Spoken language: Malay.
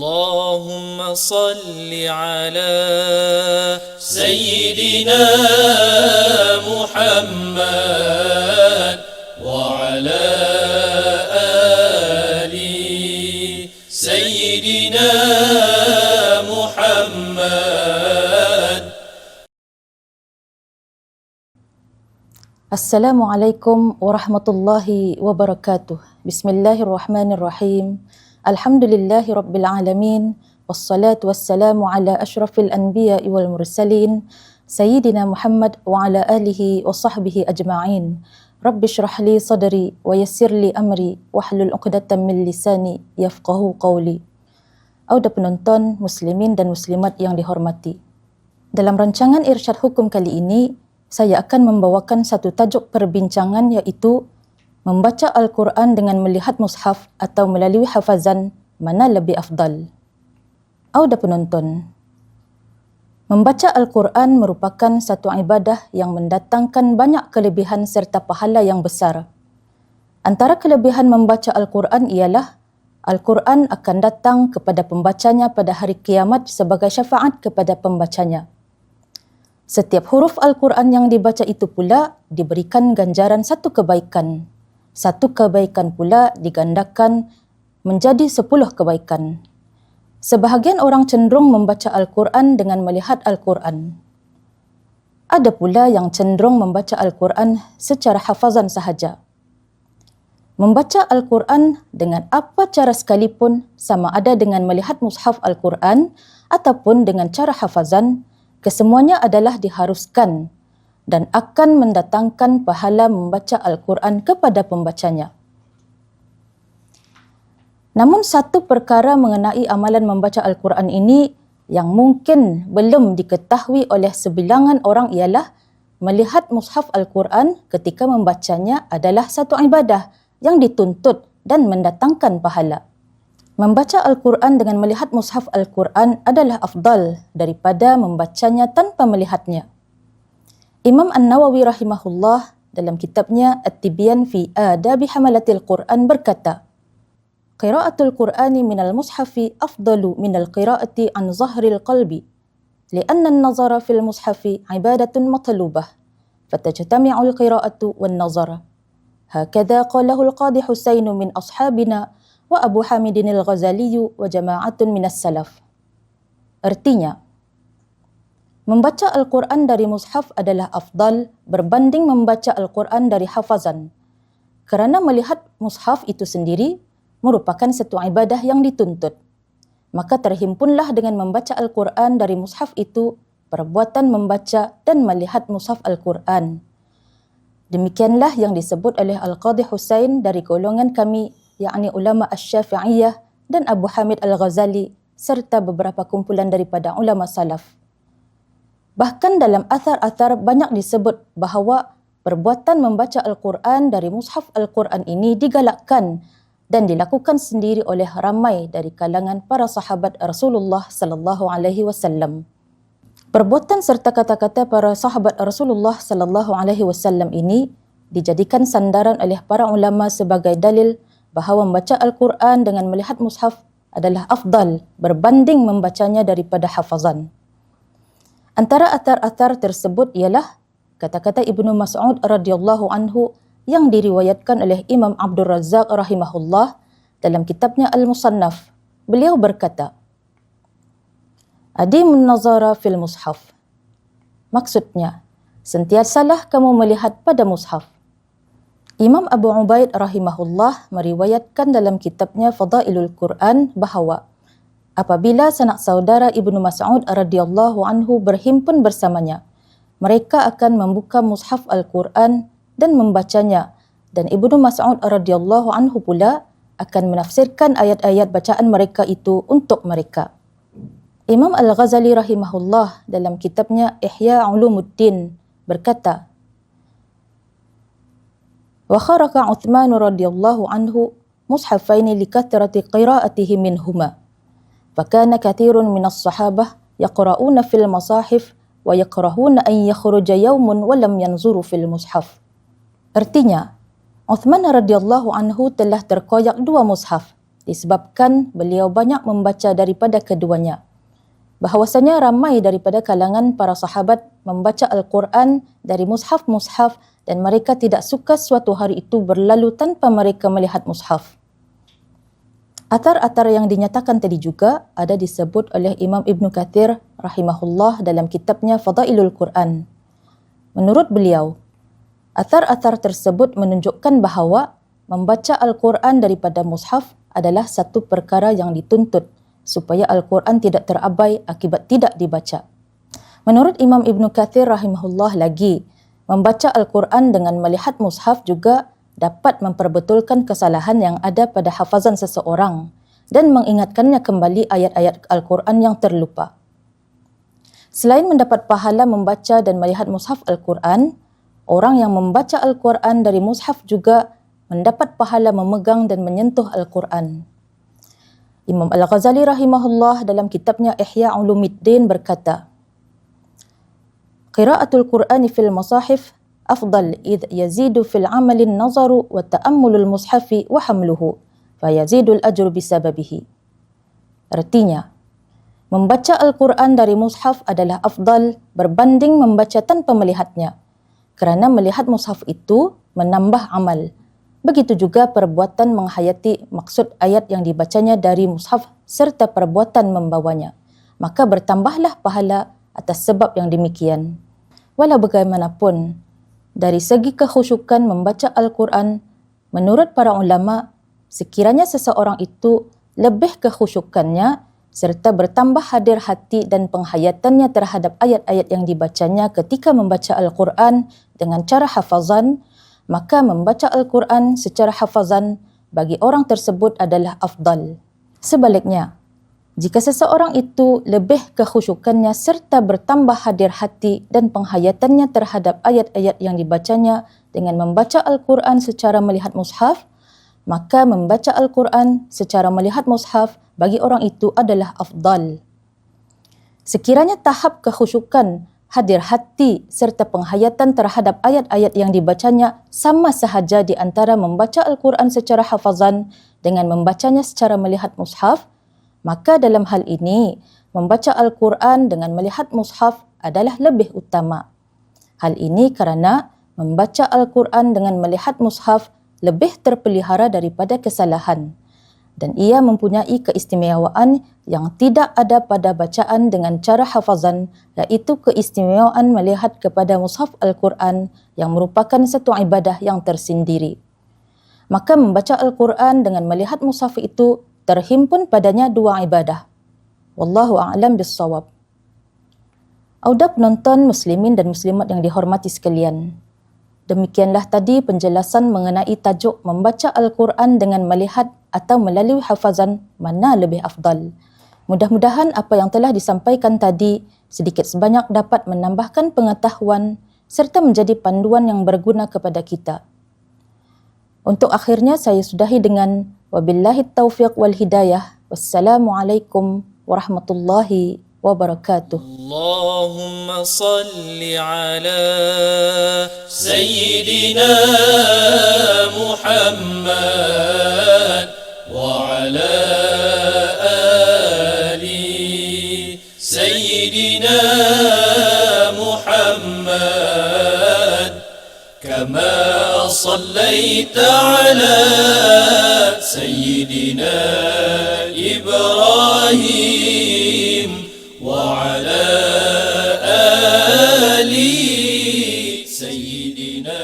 اللهم صل على سيدنا محمد وعلى آل سيدنا محمد. Assalamualaikum warahmatullahi wabarakatuh. Bismillahirrahmanirrahim. Alhamdulillahi rabbil alamin. Wassalatu wassalamu ala ashrafil anbiya'i wal mursalin. Sayyidina Muhammad wa ala alihi wa sahbihi ajma'in. Rabbi shrah li sadri wa yassir li amri wahlul 'uqdatam min lisani yafqahu qawli. Auda penonton, muslimin dan muslimat yang dihormati. Dalam rancangan Irsyad Hukum kali ini, saya akan membawakan satu tajuk perbincangan iaitu membaca Al-Quran dengan melihat mushaf atau melalui hafazan, mana lebih afdal? Auda penonton, membaca Al-Quran merupakan satu ibadah yang mendatangkan banyak kelebihan serta pahala yang besar. Antara kelebihan membaca Al-Quran ialah Al-Quran akan datang kepada pembacanya pada hari kiamat sebagai syafaat kepada pembacanya. Setiap huruf Al-Quran yang dibaca itu pula diberikan ganjaran satu kebaikan. Satu kebaikan pula digandakan menjadi 10 kebaikan. Sebahagian orang cenderung membaca Al-Quran dengan melihat Al-Quran. Ada pula yang cenderung membaca Al-Quran secara hafazan sahaja. Membaca Al-Quran dengan apa cara sekalipun, sama ada dengan melihat mushaf Al-Quran ataupun dengan cara hafazan, kesemuanya adalah diharuskan dan akan mendatangkan pahala membaca Al-Quran kepada pembacanya. Namun satu perkara mengenai amalan membaca Al-Quran ini yang mungkin belum diketahui oleh sebilangan orang ialah melihat mushaf Al-Quran ketika membacanya adalah satu ibadah yang dituntut dan mendatangkan pahala. Membaca Al-Quran dengan melihat mushaf Al-Quran adalah afdal daripada membacanya tanpa melihatnya. Imam An-Nawawi rahimahullah dalam kitabnya At-Tibyan fi Adabi Hamalatil Quran berkata, Qira'atul Qur'ani minal mushafi afdalu minal qira'ati an zahril qalbi, lianna an-nazara fil mushafi ibadatun matlubah, fatajtami'ul qira'atu wan nazara. Hakadha qalahu al-Qadi Husain min ashabina wa Abu Hamidin al-Ghazali wa jama'atun minas salaf. Artinya, membaca Al-Quran dari mushaf adalah afdal berbanding membaca Al-Quran dari hafazan. Kerana melihat mushaf itu sendiri merupakan satu ibadah yang dituntut. Maka terhimpunlah dengan membaca Al-Quran dari mushaf itu perbuatan membaca dan melihat mushaf Al-Quran. Demikianlah yang disebut oleh Al-Qadi Husain dari golongan kami, yakni ulama Asy-Syafi'iyah dan Abu Hamid Al-Ghazali serta beberapa kumpulan daripada ulama salaf. Bahkan dalam athar-athar banyak disebut bahawa perbuatan membaca Al-Quran dari mushaf Al-Quran ini digalakkan dan dilakukan sendiri oleh ramai dari kalangan para sahabat Rasulullah sallallahu alaihi wasallam. Perbuatan serta kata-kata para sahabat Rasulullah sallallahu alaihi wasallam ini dijadikan sandaran oleh para ulama sebagai dalil bahawa membaca Al-Quran dengan melihat mushaf adalah afdal berbanding membacanya daripada hafazan. Antara athar-athar tersebut ialah kata-kata Ibnu Mas'ud radhiyallahu anhu yang diriwayatkan oleh Imam Abdul Razzaq rahimahullah dalam kitabnya Al-Musannaf. Beliau berkata, Adimun nazara fil mushaf. Maksudnya, sentiasalah kamu melihat pada mushaf. Imam Abu Ubaid rahimahullah meriwayatkan dalam kitabnya Fadailul Quran bahawa apabila sanak saudara Ibnu Mas'ud radhiyallahu anhu berhimpun bersamanya, mereka akan membuka mushaf Al-Quran dan membacanya, dan Ibnu Mas'ud radhiyallahu anhu pula akan menafsirkan ayat-ayat bacaan mereka itu untuk mereka. Imam Al-Ghazali rahimahullah dalam kitabnya Ihya Ulumuddin berkata, Wa kharaqa Uthman radhiyallahu anhu mushafaini likathrati qira'atihi minhuma. Fakana kathirun minas sahabah yaqra'una fil masahif wa yakrahuna an yakhruja yawmun wa lam yanzuru fil mushaf. Artinya, Uthman radhiyallahu anhu telah terkoyak 2 mushaf disebabkan beliau banyak membaca daripada keduanya. Bahawasanya ramai daripada kalangan para sahabat membaca Al-Quran dari mushaf-mushaf dan mereka tidak suka suatu hari itu berlalu tanpa mereka melihat mushaf. Athar-athar yang dinyatakan tadi juga ada disebut oleh Imam Ibn Kathir rahimahullah dalam kitabnya Fadailul Quran. Menurut beliau, athar-athar tersebut menunjukkan bahawa membaca Al-Quran daripada mushaf adalah satu perkara yang dituntut supaya Al-Quran tidak terabai akibat tidak dibaca. Menurut Imam Ibn Kathir rahimahullah lagi, membaca Al-Quran dengan melihat mushaf juga dapat memperbetulkan kesalahan yang ada pada hafazan seseorang dan mengingatkannya kembali ayat-ayat Al-Quran yang terlupa. Selain mendapat pahala membaca dan melihat mushaf Al-Quran, orang yang membaca Al-Quran dari mushaf juga mendapat pahala memegang dan menyentuh Al-Quran. Imam Al-Ghazali rahimahullah dalam kitabnya Ihya Ulumuddin berkata, Qira'atul Qur'ani fil masahif afdal idh yazidu fil amalin nazaru wa ta'ammulul mushafi wa hamluhu fayazidul ajru bisababihi. Artinya, membaca Al-Quran dari mushaf adalah afdal berbanding membaca tanpa melihatnya, kerana melihat mushaf itu menambah amal. Begitu juga perbuatan menghayati maksud ayat yang dibacanya dari mushaf serta perbuatan membawanya. Maka bertambahlah pahala atas sebab yang demikian. Walau bagaimanapun, dari segi kekhusyukan membaca Al-Quran, menurut para ulama, sekiranya seseorang itu lebih kekhusyukannya serta bertambah hadir hati dan penghayatannya terhadap ayat-ayat yang dibacanya ketika membaca Al-Quran dengan cara hafazan, maka membaca Al-Quran secara hafazan bagi orang tersebut adalah afdal. Sebaliknya, jika seseorang itu lebih kekhusyukannya serta bertambah hadir hati dan penghayatannya terhadap ayat-ayat yang dibacanya dengan membaca Al-Quran secara melihat mushaf, maka membaca Al-Quran secara melihat mushaf bagi orang itu adalah afdal. Sekiranya tahap kekhusyukan, hadir hati serta penghayatan terhadap ayat-ayat yang dibacanya sama sahaja di antara membaca Al-Quran secara hafazan dengan membacanya secara melihat mushaf, maka dalam hal ini, membaca Al-Quran dengan melihat mushaf adalah lebih utama. Hal ini kerana membaca Al-Quran dengan melihat mushaf lebih terpelihara daripada kesalahan. Dan ia mempunyai keistimewaan yang tidak ada pada bacaan dengan cara hafazan, iaitu keistimewaan melihat kepada mushaf Al-Quran yang merupakan satu ibadah yang tersendiri. Maka membaca Al-Quran dengan melihat mushaf itu terhimpun padanya dua ibadah. Wallahu a'lam bissawab. Audab penonton muslimin dan muslimat yang dihormati sekalian. Demikianlah tadi penjelasan mengenai tajuk membaca Al-Quran dengan melihat atau melalui hafazan mana lebih afdal. Mudah-mudahan apa yang telah disampaikan tadi sedikit sebanyak dapat menambahkan pengetahuan serta menjadi panduan yang berguna kepada kita. Untuk akhirnya saya sudahi dengan wabillahi taufiq wal hidayah. Wassalamualaikum warahmatullahi wabarakatuh. Allahumma salli ala Sayyidina Muhammad wa ala ali Sayyidina Muhammad kama sallaita ala Sayyidina Ibrahim وعلى آل سيدنا